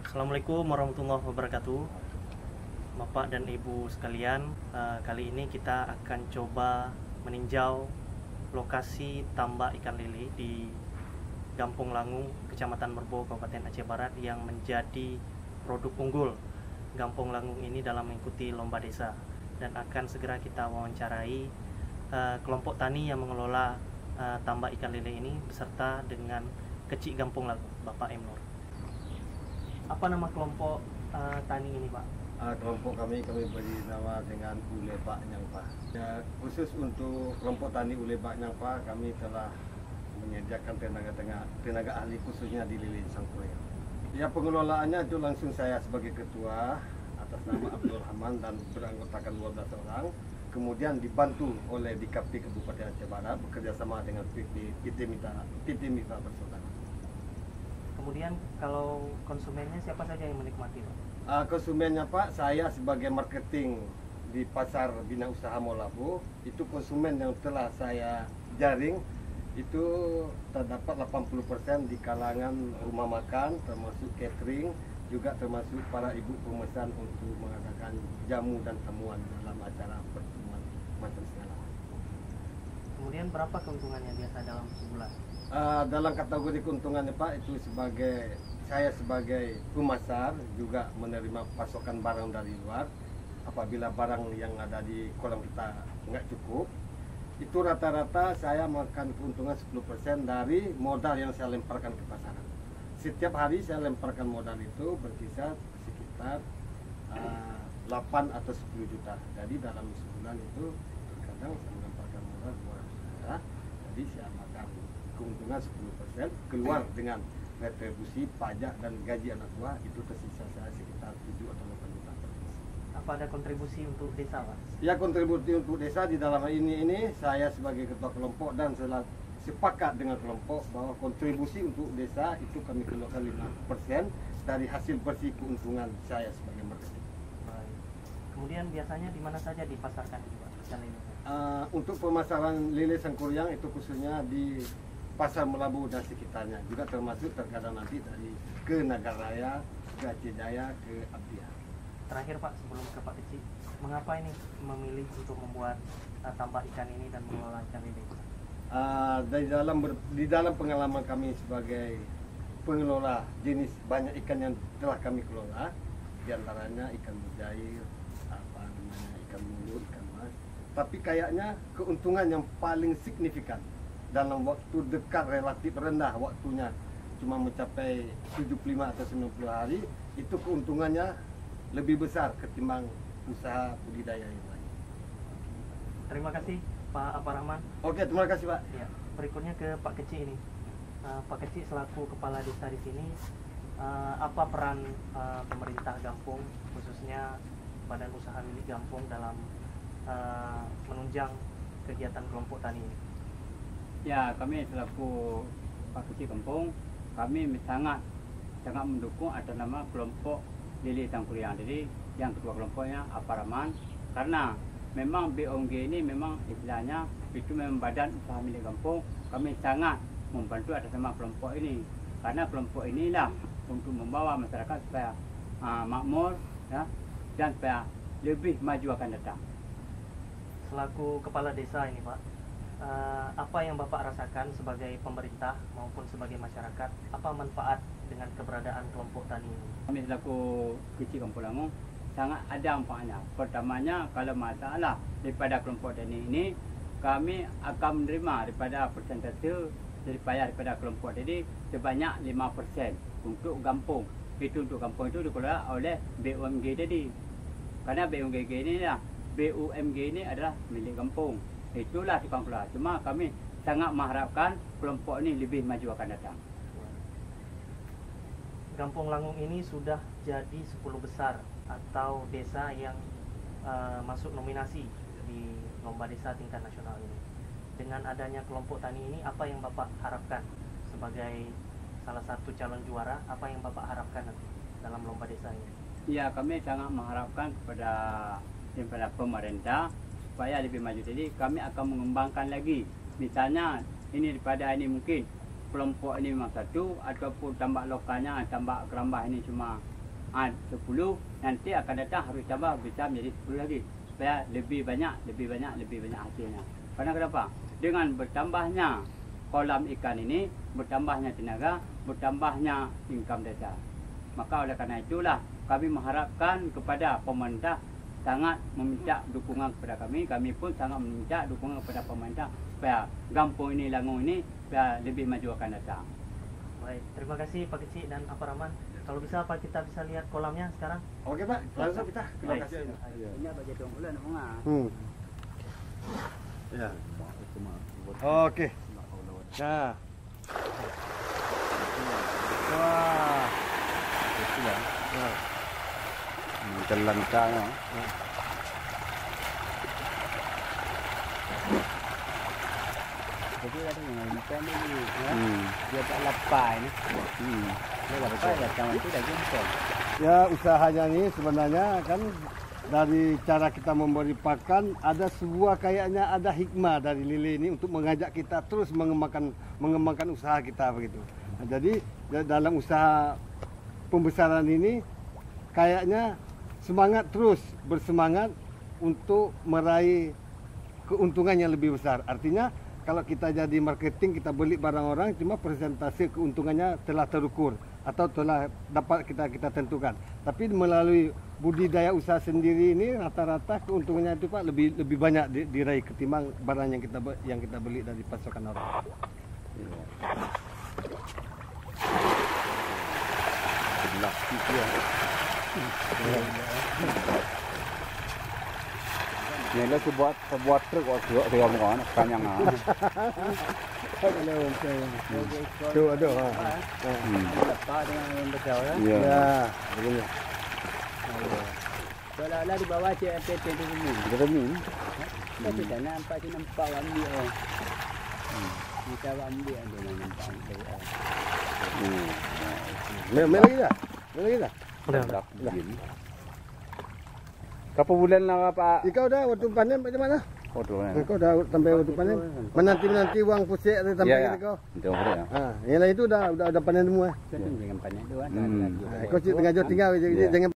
Assalamualaikum warahmatullahi wabarakatuh, Bapak dan Ibu sekalian. Kali ini kita akan coba meninjau lokasi tambak ikan lele di Gampung Langung, Kecamatan Merbo, Kabupaten Aceh Barat, yang menjadi produk unggul Gampung Langung ini dalam mengikuti lomba desa. Dan akan segera kita wawancarai kelompok tani yang mengelola tambak ikan lele ini beserta dengan Kecik Gampung Langung, Bapak M. Nur. Apa nama kelompok tani ini, Pak? Kelompok kami beri nama dengan Ule Bak Nyangpa. Ya, khusus untuk kelompok tani Ule Bak Nyangpa, kami telah menyediakan tenaga ahli khususnya di Lele Sangkuriang. Ya, pengelolaannya itu langsung saya sebagai ketua atas nama Abdul Rahman dan beranggotakan 12 orang. Kemudian dibantu oleh Dikapti Kabupaten Aceh Barat bekerjasama dengan PT Mitra Persaudaraan. Kemudian kalau konsumennya siapa saja yang menikmati, Pak? Konsumennya, Pak, saya sebagai marketing di Pasar Bina Usaha Molabu, itu konsumen yang telah saya jaring itu terdapat 80% di kalangan rumah makan, termasuk catering, juga termasuk para ibu pemesan untuk mengadakan jamu dan temuan dalam acara pertemuan macam segala. Kemudian berapa keuntungannya biasa dalam sebulan? Dalam kategori keuntungannya, Pak, itu saya sebagai pemasar juga menerima pasokan barang dari luar. Apabila barang yang ada di kolam kita nggak cukup, itu rata-rata saya makan keuntungan 10% dari modal yang saya lemparkan ke pasaran. Setiap hari saya lemparkan modal itu berkisar sekitar 8 atau 10 juta. Jadi dalam sebulan itu terkadang saya melemparkan modal 200 juta. Jadi saya makan keuntungan 10%, keluar dengan retribusi, pajak, dan gaji anak buah, itu tersisa saya sekitar 7 atau 8 juta per bulan. Apa ada kontribusi untuk desa, Pak? Ya, kontribusi untuk desa di dalam hal ini saya sebagai ketua kelompok dan sepakat dengan kelompok bahwa kontribusi untuk desa itu kami keluarkan 5% dari hasil bersih keuntungan saya sebagai marketing. Baik. Kemudian biasanya di mana saja dipasarkan ini, Pak, ikan lele? Untuk pemasaran lele Sangkuriang itu khususnya di Pasar Melabu dan sekitarnya, juga termasuk terkadang nanti dari ke Nagaraya, ke Aceh Jaya, ke Abdiah. Terakhir, Pak, sebelum ke Pak Kecik, mengapa ini memilih untuk membuat tambak ikan ini dan mengelola ikan lele? Di dalam pengalaman kami sebagai pengelola jenis banyak ikan yang telah kami kelola, diantaranya ikan mujair, ikan mulut, ikan mas. Tapi kayaknya keuntungan yang paling signifikan dalam waktu dekat relatif rendah waktunya, cuma mencapai 75 atau 90 hari, itu keuntungannya lebih besar ketimbang usaha budidaya yang lain. Terima kasih, Pak Rahman. Oke, terima kasih, Pak. Ya, berikutnya ke Pak Kecik ini. Pak Kecik selaku kepala desa di sini, apa peran pemerintah Gampung, khususnya Badan Usaha Milik Gampung dalam menunjang kegiatan kelompok tani ini? Ya, kami selaku Pak Kecik Gampung, kami sangat mendukung ada nama kelompok Lele Sangkuriang. Jadi yang kedua kelompoknya Aparaman, karena memang BONG ini memang istilahnya itu memang Badan Usaha Milik Gampung. Kami sangat membantu atas nama kelompok ini, karena kelompok inilah untuk membawa masyarakat supaya makmur, ya, dan supaya lebih maju akan datang. Selaku kepala desa ini, Pak, apa yang Bapak rasakan sebagai pemerintah maupun sebagai masyarakat? Apa manfaat dengan keberadaan kelompok tani ini? Kami selaku Kecik Gampung Langung sangat ada manfaatnya. Pertamanya, kalau masalah daripada kelompok tani ini, kami akan menerima daripada persentase daripada kelompok tadi sebanyak 5% untuk Gampung. Itu untuk Gampung itu dikelola oleh BUMG tadi. Karena BUMG ini adalah milik Gampung. Itulah tukang kelola. Cuma kami sangat mengharapkan kelompok ini lebih maju akan datang. Gampung Langung ini sudah jadi 10 besar atau desa yang masuk nominasi di lomba desa tingkat nasional ini. Dengan adanya kelompok tani ini, apa yang Bapak harapkan sebagai salah satu calon juara? Apa yang Bapak harapkan nanti dalam lomba desa ini? Ya, kami sangat mengharapkan kepada pemerintah supaya lebih maju. Jadi kami akan mengembangkan lagi. Misalnya ini daripada ini mungkin kelompok ini memang satu, ataupun tambak lokalnya, tambak kerambah ini cuma 10, nanti akan datang harus tambah bisa menjadi 10 lagi supaya lebih banyak hasilnya. Karena kenapa? Dengan bertambahnya kolam ikan ini, bertambahnya tenaga, bertambahnya income desa. Maka oleh karena itulah kami mengharapkan kepada pemerintah sangat meminta dukungan kepada kami pun sangat meminta dukungan kepada pemerintah supaya kampung ini, Langung ini supaya lebih maju akan datang. Baik, terima kasih Pak Kecik dan Pak Rahman. Kalau bisa Pak, kita bisa lihat kolamnya sekarang. Oke Pak, langsung kita Baik. lokasi ini. Ini bagi tuang bulan bunga. Ya. Oke. Nah. Wah. Itu lah. Nah. Terlantarnya. Jadi ada yang ikan ini, dia tak lapai ni. Dia lapai datang itu dah jempol. Ya, usahanya ini sebenarnya kan dari cara kita memberi pakan ada sebuah kayaknya ada hikmah dari Lili ini untuk mengajak kita terus mengembangkan usaha kita begitu. Nah, jadi dalam usaha pembesaran ini kayaknya bersemangat untuk meraih keuntungan yang lebih besar. Artinya kalau kita jadi marketing, kita beli barang orang, cuma persentase keuntungannya telah terukur atau telah dapat kita tentukan. Tapi melalui budidaya usaha sendiri ini rata-rata keuntungannya itu Pak lebih banyak diraih ketimbang barang yang kita beli dari pasokan orang. Sebelah itu ya. Ni lah sebuat truk dia orang kan yang Tu ada. Lapai dengan betul ya. Ya. Begini. Seolah-olah di bawah CFT itu ni. Berani. Tapi dah nampak ambil. Kita ambil ada nampak. Mel lagi dah. Udah. Berapa bulan lah Pak? Ikau dah waktu panen macam mana? Oh tu kan. Kau dah sampai waktu panen? Menanti uang pusik ada sampai Ya. kau. Itu apa ya? Ha, yang lain itu dah panen semua. Kita jangan panen tu kan. Kau cik tengah jauh tinggal jangan